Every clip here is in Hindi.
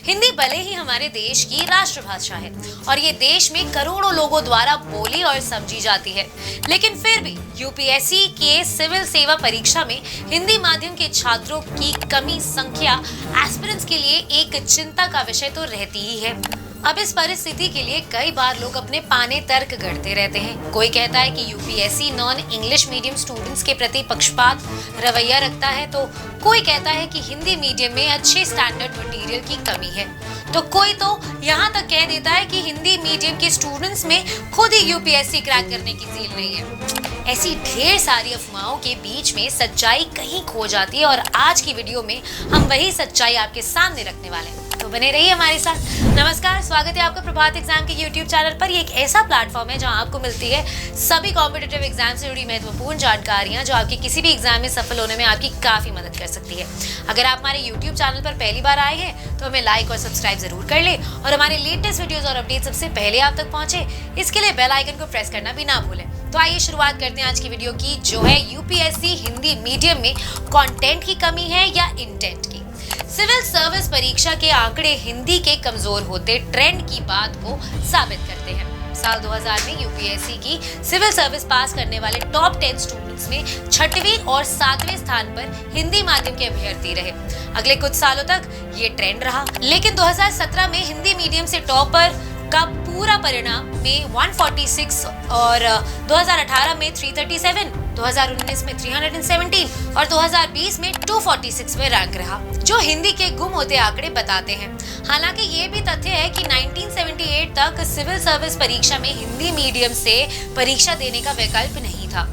हिंदी भले ही हमारे देश की राष्ट्रभाषा है और ये देश में करोड़ों लोगों द्वारा बोली और समझी जाती है, लेकिन फिर भी यूपीएससी के सिविल सेवा परीक्षा में हिंदी माध्यम के छात्रों की कमी संख्या एस्पिरेंट्स के लिए एक चिंता का विषय तो रहती ही है। अब इस परिस्थिति के लिए कई बार लोग अपने पाने तर्क गढ़ते रहते हैं। कोई कहता है कि UPSC non English medium students के प्रति पक्षपात रवैया रखता है, तो कोई कहता है कि हिंदी मीडियम में अच्छे स्टैंडर्ड मटेरियल की कमी है, तो कोई तो यहाँ तक कह देता है कि हिंदी मीडियम के स्टूडेंट्स में खुद ही यूपीएससी क्रैक करने की ज़ील नहीं है। ऐसी ढेर सारी अफवाहों के बीच में सच्चाई कहीं खो जाती है और आज की वीडियो में हम वही सच्चाई आपके सामने रखने वाले हैं, तो बने रहिए हमारे साथ। नमस्कार, स्वागत है आपका प्रभात एग्जाम के YouTube चैनल पर। ये एक ऐसा प्लेटफॉर्म है जहां आपको मिलती है सभी कॉम्पिटिटिव एग्जाम से जुड़ी महत्वपूर्ण जानकारियां जो आपके किसी भी एग्जाम में सफल होने में आपकी काफी मदद कर सकती है। अगर आप हमारे YouTube चैनल पर पहली बार आए हैं तो हमें लाइक और सब्सक्राइब जरूर कर ले और हमारे लेटेस्ट वीडियोस और अपडेट सबसे पहले आप तक पहुंचे, इसके लिए बेल आइकन को प्रेस करना भी ना भूलें। तो आइए शुरुआत करते हैं आज की वीडियो की, जो है यूपीएससी हिंदी मीडियम में कंटेंट की कमी है या इंटेंट की। सिविल सर्विस परीक्षा के आंकड़े हिंदी के कमजोर होते ट्रेंड की बात को साबित करते हैं। साल 2000 में यूपीएससी की सिविल सर्विस पास करने वाले टॉप 10 स्टूडेंट्स में 6वें और 7वें स्थान पर हिंदी माध्यम के अभ्यर्थी रहे। अगले कुछ सालों तक ये ट्रेंड रहा, लेकिन 2017 में हिंदी मीडियम से टॉपर का पूरा परिणाम में 146 और 2018 में 337, 2019 में 317 और 2020 में 246वें रैंक रहा, जो हिंदी के गुम होते आंकड़े बताते हैं। हालांकि ये भी तथ्य है कि 1978 तक सिविल सर्विस परीक्षा में हिंदी मीडियम से परीक्षा देने का विकल्प नहीं था।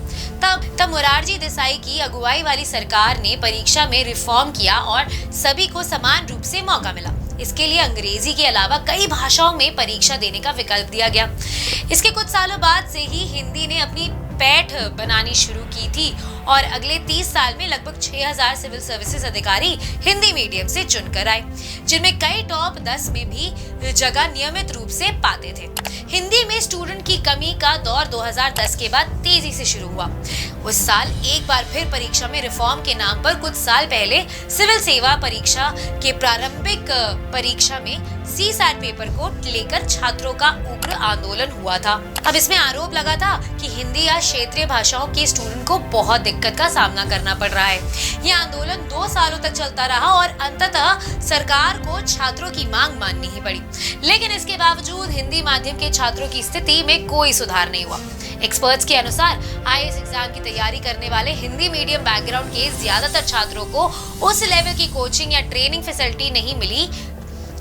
तब मोरारजी देसाई की अगुवाई वाली सरकार ने परीक्षा में रिफॉर्म किया और सभी को समान रूप से मौका मिला। इसके लिए अंग्रेजी के अलावा कई भाषाओं में परीक्षा देने का विकल्प दिया गया। इसके कुछ सालों बाद से ही हिंदी ने अपनी पैठ बनानी शुरू की थी और अगले 30 साल में लगभग 6000 सिविल सर्विसेज अधिकारी हिंदी मीडियम से चुनकर आए, जिनमें कई टॉप 10 में भी जगह नियमित रूप से पाते थे। हिंदी में स्टूडेंट की कमी का दौर 2010 के बाद तेजी से शुरू हुआ। उस साल एक बार फिर परीक्षा में रिफॉर्म के नाम पर कुछ साल पहले सिविल सेवा परीक्षा के प्रारंभिक परीक्षा में CSAT पेपर को लेकर छात्रों का उग्र आंदोलन हुआ था। अब इसमें आरोप लगा था कि हिंदी या क्षेत्रीय भाषाओं के स्टूडेंट को बहुत दिक्कत का सामना करना पड़ रहा है। ये आंदोलन 2 सालों तक चलता रहा और अंततः सरकार को छात्रों की मांग माननी ही पड़ी, लेकिन इसके बावजूद हिंदी माध्यम के छात्रों की स्थिति में कोई सुधार नहीं हुआ। एक्सपर्ट्स के अनुसार आईएएस एग्जाम की तैयारी करने वाले हिंदी मीडियम बैकग्राउंड के ज्यादातर छात्रों को उस लेवल की कोचिंग या ट्रेनिंग फैसिलिटी नहीं मिली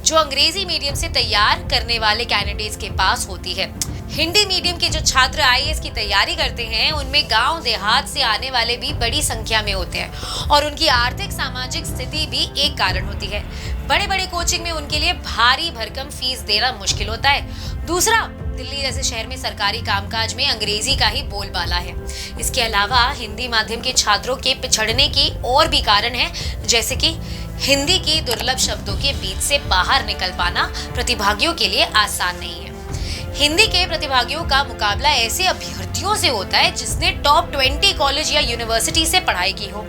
जो अंग्रेजी मीडियम से तैयार करने वाले कैंडिडेट्स के पास होती है। हिंदी मीडियम के जो छात्र आईएएस की तैयारी करते हैं उनमें गांव देहात से आने वाले भी बड़ी संख्या में होते हैं और उनकी आर्थिक सामाजिक स्थिति भी एक कारण होती है। बड़े बड़े कोचिंग में उनके लिए भारी भरकम फीस देना मुश्किल होता है। दूसरा, दिल्ली जैसे शहर में सरकारी कामकाज में अंग्रेजी का ही बोलबाला है। इसके अलावा हिंदी माध्यम के छात्रों के पिछड़ने के और भी कारण है, जैसे कि हिंदी के दुर्लभ शब्दों के बीच से बाहर निकल पाना प्रतिभागियों के लिए आसान नहीं है। हिंदी के प्रतिभागियों का मुकाबला ऐसे अभ्यर्थियों से होता है जिसने टॉप 20 कॉलेज या यूनिवर्सिटी से पढ़ाई की हो।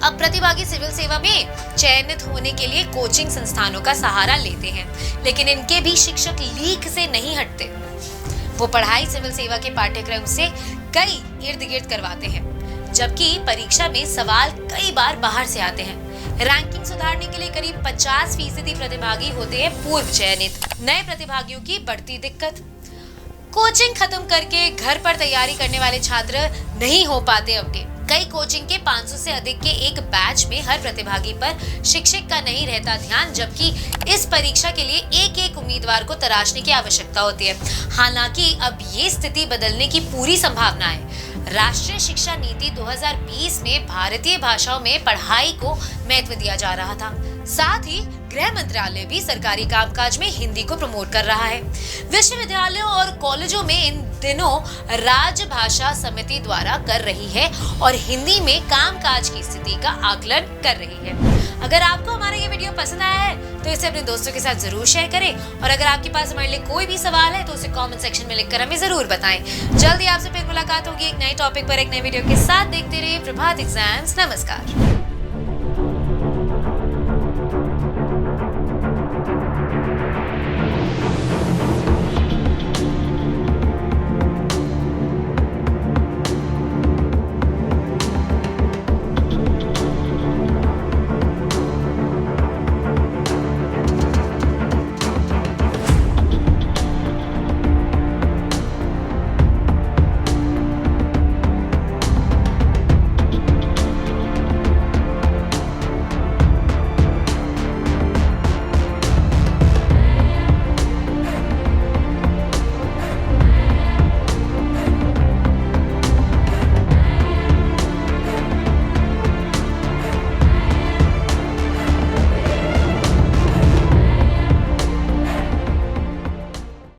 अब प्रतिभागी सिविल सेवा में चयनित होने के लिए कोचिंग संस्थानों का सहारा लेते हैं, लेकिन इनके भी शिक्षक लीक से नहीं हटते। वो पढ़ाई सिविल सेवा के पाठ्यक्रम से कई इर्द गिर्द करवाते हैं, जबकि परीक्षा में सवाल कई बार बाहर से आते हैं। रैंकिंग सुधारने के लिए करीब 50% प्रतिभागी होते हैं पूर्व चयनित। नए प्रतिभागियों की बढ़ती दिक्कत, कोचिंग खत्म करके घर पर तैयारी करने वाले छात्र नहीं हो पाते अपडेट। कई कोचिंग के 500 से अधिक के एक बैच में हर प्रतिभागी पर शिक्षक का नहीं रहता ध्यान, जबकि इस परीक्षा के लिए एक उम्मीदवार को तराशने की आवश्यकता होती है। हालांकि अब ये स्थिति बदलने की पूरी संभावना है। राष्ट्रीय शिक्षा नीति 2020 में भारतीय भाषाओं में पढ़ाई को महत्व दिया जा रहा था। साथ ही गृह मंत्रालय भी सरकारी कामकाज में हिंदी को प्रमोट कर रहा है। विश्वविद्यालयों और कॉलेजों में इन दिनों राजभाषा समिति द्वारा कर रही है और हिंदी में कामकाज की स्थिति का आकलन कर रही है। अगर आपको हमारा ये वीडियो पसंद आया है तो इसे अपने दोस्तों के साथ जरूर शेयर करें और अगर आपके पास हमारे लिए कोई भी सवाल है तो उसे कमेंट सेक्शन में लिखकर हमें जरूर बताएं। जल्दी आपसे फिर मुलाकात होगी एक नए टॉपिक पर एक नए वीडियो के साथ। देखते रहिए प्रभात एग्जाम्स। नमस्कार।